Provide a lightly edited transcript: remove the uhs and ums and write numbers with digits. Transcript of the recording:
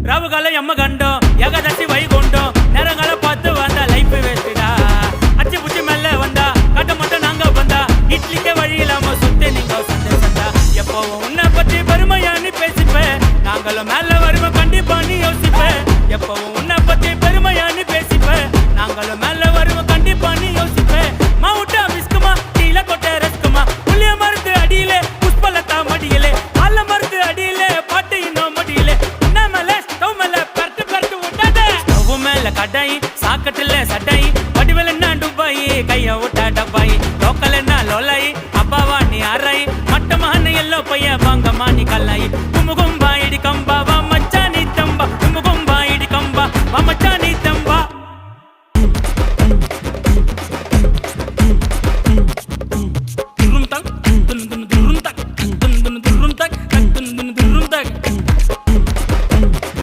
ராவுகால எம்ம கண்டோம் ஏகாதசி வைகுண்டம் நேரங்கால பார்த்து வந்தா லைஃப் வேஸ்டா அச்சு புச்சி மேல வந்தா கட்ட மட்டும் நாங்க வந்தா இட்லிக்கே வழி இல்லாம சுத்தி நீங்க சந்தா எப்பவும் உன்னை பத்தி பெருமையா நீ பேசிப்பேன் நாங்களும் மேல வருவோம் கண்டிப்பா நீ யோசிப்பேன் எப்பவும்